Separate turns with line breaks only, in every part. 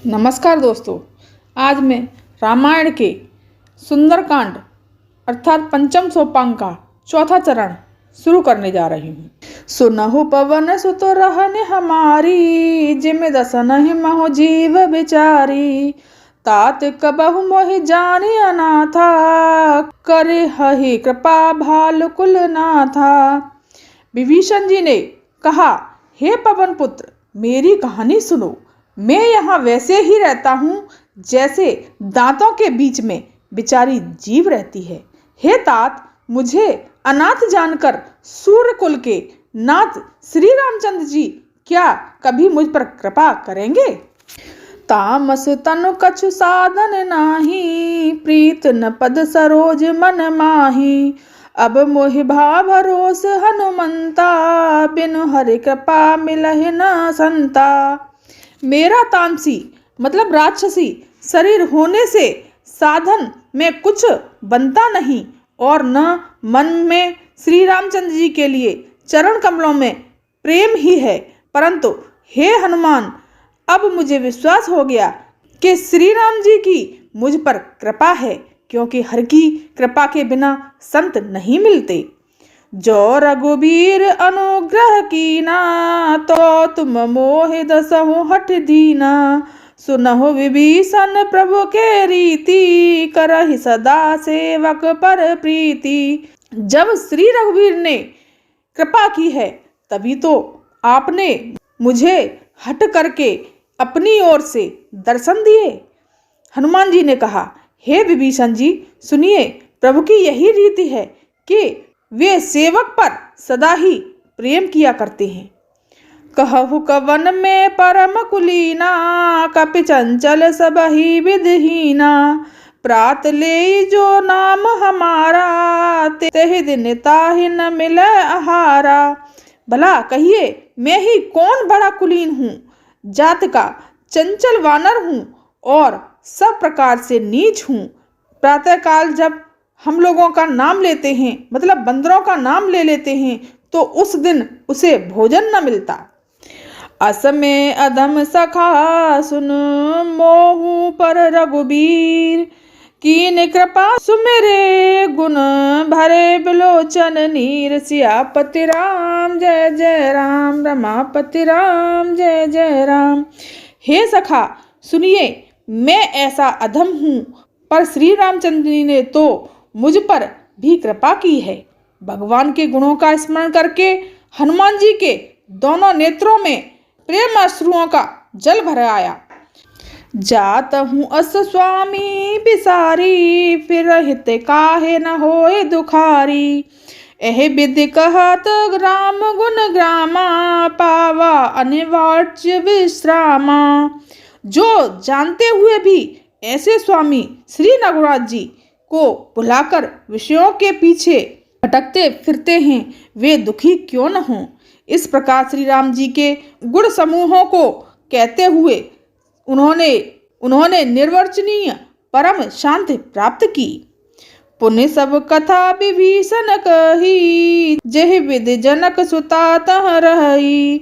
नमस्कार दोस्तों, आज मैं रामायण के सुंदरकांड अर्थात पंचम सोपान का चौथा चरण शुरू करने जा रही हूँ। सुनहु पवन सुत रहन हमारी, जिम दसन हिमहु जीव बिचारी। तात कबहु मोहि जानि अनाथा, करे हहि कृपा भालु कुल नाथा। विभीषण जी ने कहा, हे पवन पुत्र, मेरी कहानी सुनो। मैं यहाँ वैसे ही रहता हूँ जैसे दांतों के बीच में बिचारी जीव रहती है। हे तात, मुझे अनाथ जानकर सूर्य कुल के नाथ श्री रामचंद्र जी क्या कभी मुझ पर कृपा करेंगे? तामस तनु कछु साधन नाही, प्रीत न पद सरोज मन माही। अब मोहि भा भरोस हनुमंता, बिनु हरि कृपा मिलहि न संता। मेरा तामसी मतलब राक्षसी शरीर होने से साधन में कुछ बनता नहीं और न मन में श्री रामचंद्र जी के लिए चरण कमलों में प्रेम ही है। परंतु हे हनुमान, अब मुझे विश्वास हो गया कि श्री राम जी की मुझ पर कृपा है, क्योंकि हर की कृपा के बिना संत नहीं मिलते। जो रघुबीर अनुग्रह कीना, तो तुम मोहि दसहु हठ दीना। सुनहु विभीषण प्रभु के रीति, करहि सदा सेवक पर प्रीति। जब श्री रघुवीर ने कृपा की है तभी तो आपने मुझे हट करके अपनी ओर से दर्शन दिए। हनुमान जी ने कहा, हे विभीषण जी, सुनिए, प्रभु की यही रीति है कि वे सेवक पर सदा ही प्रेम किया करते हैं। कहु कवन में परम कुलीना, कपि चंचल सबहि विधहीना। प्रात ले जो नाम हमारा, तेहि दिन ताहि न मिले आहारा। भला कहिए, मैं ही कौन बड़ा कुलीन हूँ, जात का चंचल वानर हूँ और सब प्रकार से नीच हूँ। प्रातःकाल जब हम लोगों का नाम लेते हैं, मतलब बंदरों का नाम ले लेते हैं, तो उस दिन उसे भोजन न मिलता। असमय अधम सखा सुन, मोहु पर रघुबीर। कीन कृपा सुमेरे गुण, भरे बिलोचन नीर। सियापति राम जय जय राम, रमापति राम जय जय राम। हे सखा, सुनिए, मैं ऐसा अधम हूँ, पर श्री रामचंद्र जी ने तो मुझ पर भी कृपा की है। भगवान के गुणों का स्मरण करके हनुमान जी के दोनों नेत्रों में प्रेम अश्रुओं का जल भर आया। जात हूँ अस स्वामी बिसारी, फिर हित काहे न होए दुखारी। एह विधि कहत राम गुण ग्रामा, पावा अनिवार्य विश्रामा। जो जानते हुए भी ऐसे स्वामी श्री रघुनाथ जी को भुलाकर विषयों के पीछे भटकते फिरते हैं, वे दुखी क्यों न हों। इस प्रकार श्री राम जी के गुण समूहों को कहते हुए उन्होंने निर्वचनीय परम शांति प्राप्त की। पुण्य सब कथा विभीषण कही, जहि विधि जनक सुता तह रही।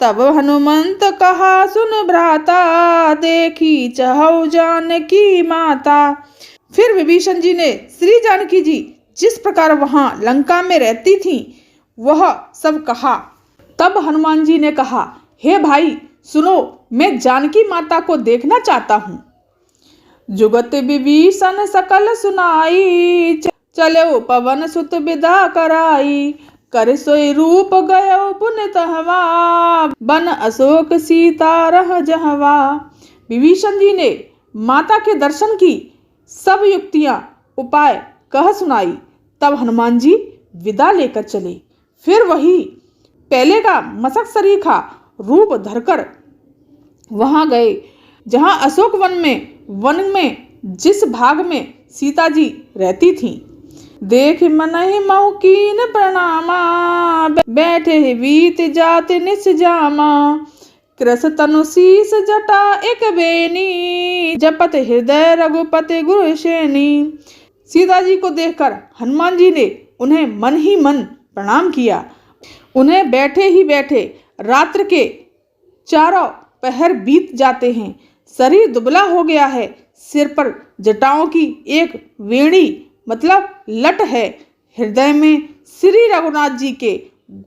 तब हनुमंत कहा सुन भ्राता, देखी चहु जानकी माता। फिर विभीषण जी ने श्री जानकी जी जिस प्रकार वहां लंका में रहती थीं, वह सब कहा। तब हनुमान जी ने कहा, हे भाई सुनो, मैं जानकी माता को देखना चाहता हूँ। जुगत विभीषण सकल सुनाई, चले पवन सुत विदा कराई। कर सोई रूप गयो पुन तहवा, बन अशोक सीता रह जहवा। विभीषण जी ने माता के दर्शन की सब युक्तियां उपाय कह सुनाई। तब हनुमान जी विदा लेकर चले। फिर वही पहले का मसक सरीखा रूप धरकर वहां गए जहां अशोक वन में जिस भाग में सीता जी रहती थीं। देख मनहि महु कीन प्रणामा, बैठे बीत जात निस जामा। कृस तनु शीस जटा एक बेनी, जपत हृदय रघुपति गुरुसेनी। सीता जी को देखकर हनुमान जी ने उन्हें मन ही मन प्रणाम किया। उन्हें बैठे ही बैठे रात्र के चारों पहर बीत जाते हैं, शरीर दुबला हो गया है, सिर पर जटाओं की एक वेणी मतलब लट है। हृदय में श्री रघुनाथ जी के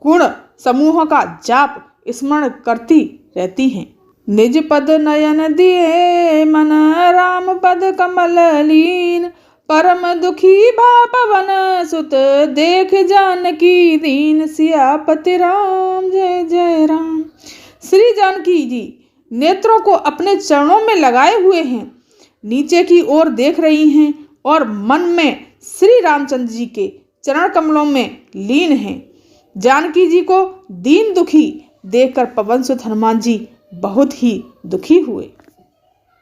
गुण समूह का जाप स्मरण करती रहती हैं। निज पद नयन दिए मन राम पद कमल लीन, परम दुखी भा पवन सुत देख जानकी दीन, सियापति राम जय जय राम। श्री जानकी जी नेत्रों को अपने चरणों में लगाए हुए हैं, नीचे की ओर देख रही हैं और मन में श्री रामचंद्र जी के चरण कमलों में लीन हैं। जानकी जी को दीन दुखी देखकर पवन सुत हनुमान जी बहुत ही दुखी हुए।